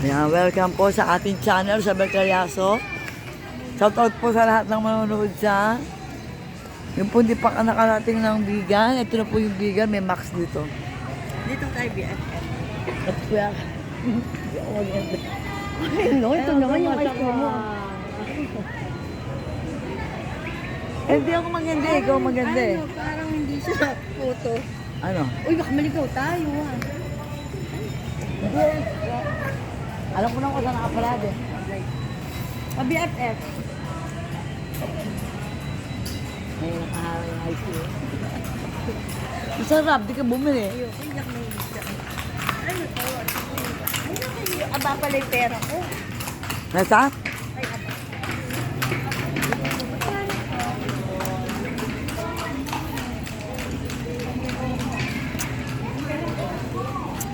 Ayan, welcome po sa ating channel sa Belcaryaso. Shoutout po sa lahat ng manonood sa. Yung po hindi pa nakarating ng bigan. Ito na po yung bigan, may max dito. Dito tayo, BFF. At kuya, hindi ako mag-ente. No, ito naman yung ice cream mo. Hindi ako maganda eh, ikaw maganda eh. Ano, parang hindi siya photo. Ano? Uy, baka maligaw tayo ah. Alam ko na kung saan nakaparad eh. BFF. May nakaharang yung ice cream. Masarap, di ka bumili. Ayoko, iyak na yung isda. Ano to? Ano kayo? Aba pala yung pera ko. Nasa? Ay, aba.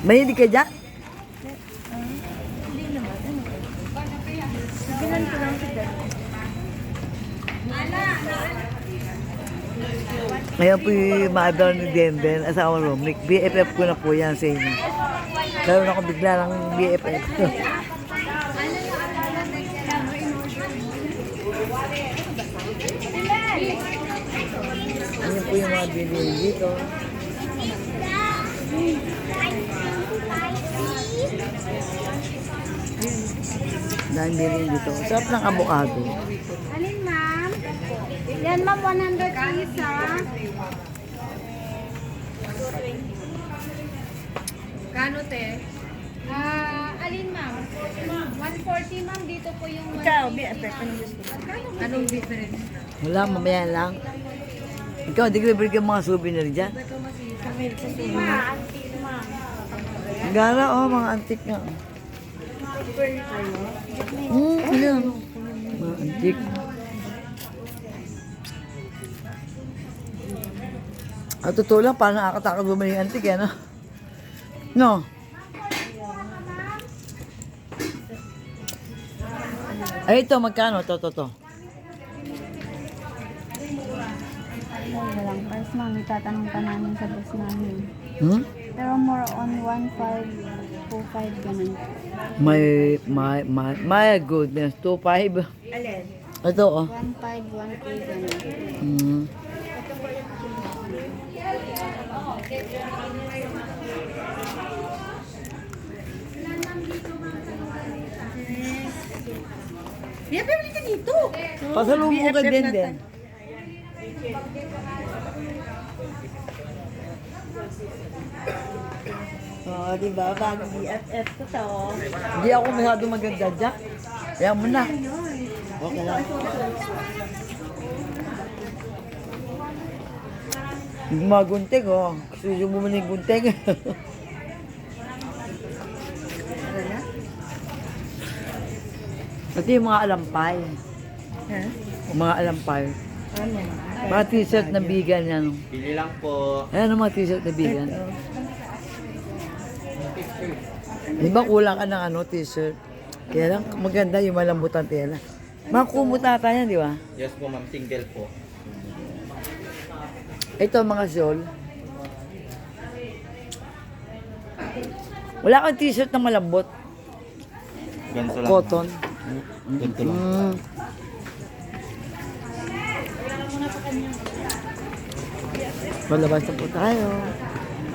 Mahilig ka dyan? Hindi naman. Ano? Bilan ko lang si Dan. Ngayon po yung mother ni Denden, asawa Romnick. BFF ko na po yan sa inyo. Karoon ako bigla ng BFF. Ayan po yung mga bilhin dito. Dahil bilhin dito. Sarap ng avocado. Alin, ma'am? Yan, ma'am, 100 isa. Kano, te? Alin, ma'am? 140, ma'am. Dito po yung 150. Ikaw, BFF. Anong gusto mo? Anong difference? Wala, mamaya lang. Ikaw, di ka bibili mga souvenir dyan? Kami sa Hindi, ma'am. Antique, ma'am. Ang gara, oh, mga antik nga. Ano? Mga antik. At totoo lang, parang nakakatakot bumili ng antik, eh, no? No? Ay, ito, magkano? To. Wala lang. First, ma'am, itatanong pa namin sa boss namin. Hmm? Pero more on 1525 ganun. My goodness, 2.5. Alin? Ito, oh. 1513 ganun. Hmm. BFF, balik ka dito. Pasalubong ka BFF din na din. Oo, diba? Bagong BFF ko to. Hindi ako masyado maganda dyan. Kaya mo na. Okay lang. Yung mga gunting, oh. Gusto yung bumili yung gunting. Ano na? Pati yung mga alampay. Ha? Yung mga alampay. Ano? Mga t-shirt na bigan yan. Bili lang po. Ayan ang mga t-shirt na bigan. Di ba kulang ka ng ano, t-shirt? Kaya lang maganda yung malambutan tela. Mga kumot ata yan, di ba? Yes po ma'am, single po. Ito mga shawl. Wala kang t-shirt na malambot. Ganito lang. Cotton. Ganito lang. Mm. Malabas na po tayo.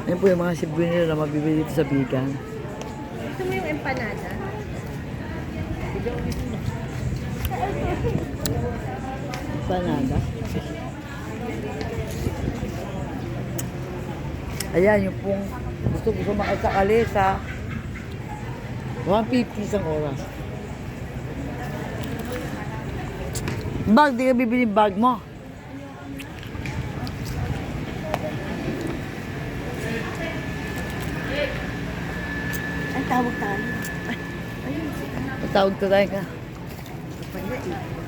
Ayan po yung mga souvenir na mabibili dito sa Bigan. Gusto mo yung empanada? Panada. Ayan, yung pong gusto makasakali sa 150 isang oras. Bag, di ka bibili bag mo. Ay, tawag tayo. Patawag to tayo ka. Pwede eh.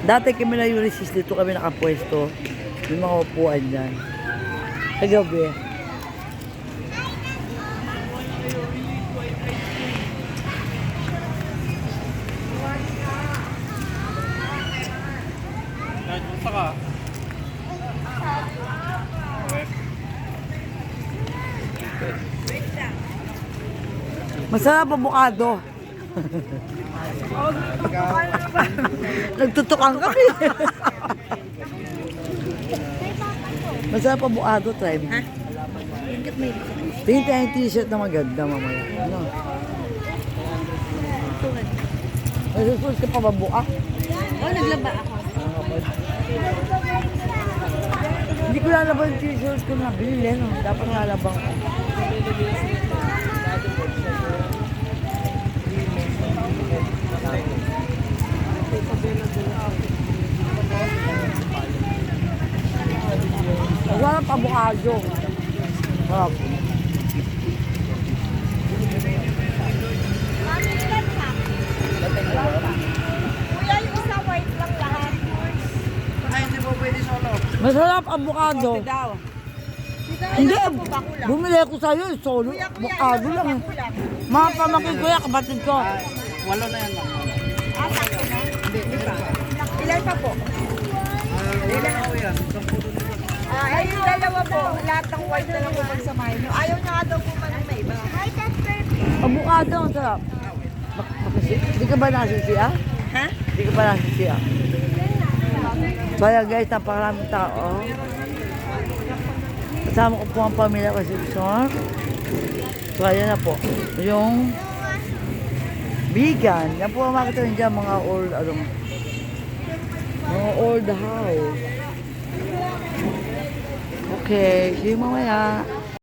Dati kami na Ulysses, dito kami nakapwesto. May mga upuan dyan. Kagabi. Masarap avocado. Nagtutukan kami. Masarap avocado, try mo. Tingin tayo yung t-shirt na maganda mamaya. Ano? Nasusunod ka pa ba buka? Oh, naglaba ako. Hindi ko lalabang yung t-shirt ko na binili. No? Dapat lalabang ko. Masarap avocado. Sarap. Kuya, yung isa white lang lahat. Masarap avocado. Hindi, bumili ako sa'yo. Solo. Avocado lang. Mga pamakin ko yan, kapatid ko. Ilan pa po? Ay, yung dalawa po. Lahat ng white na lang po pagsamahin nyo. Ayaw niya nga daw po man na iba. Avocado ang sarap. Hindi ka ba nasisiya? Ha? Hindi ka ba nasisiya? Kaya guys, napakaraming tao. Kasama ko po ang pamilya ko si Son. So, ayan na po. Yung vegan. Yan po ang makita nyo dyan, mga old, mga old house. Okay, see you mamaya.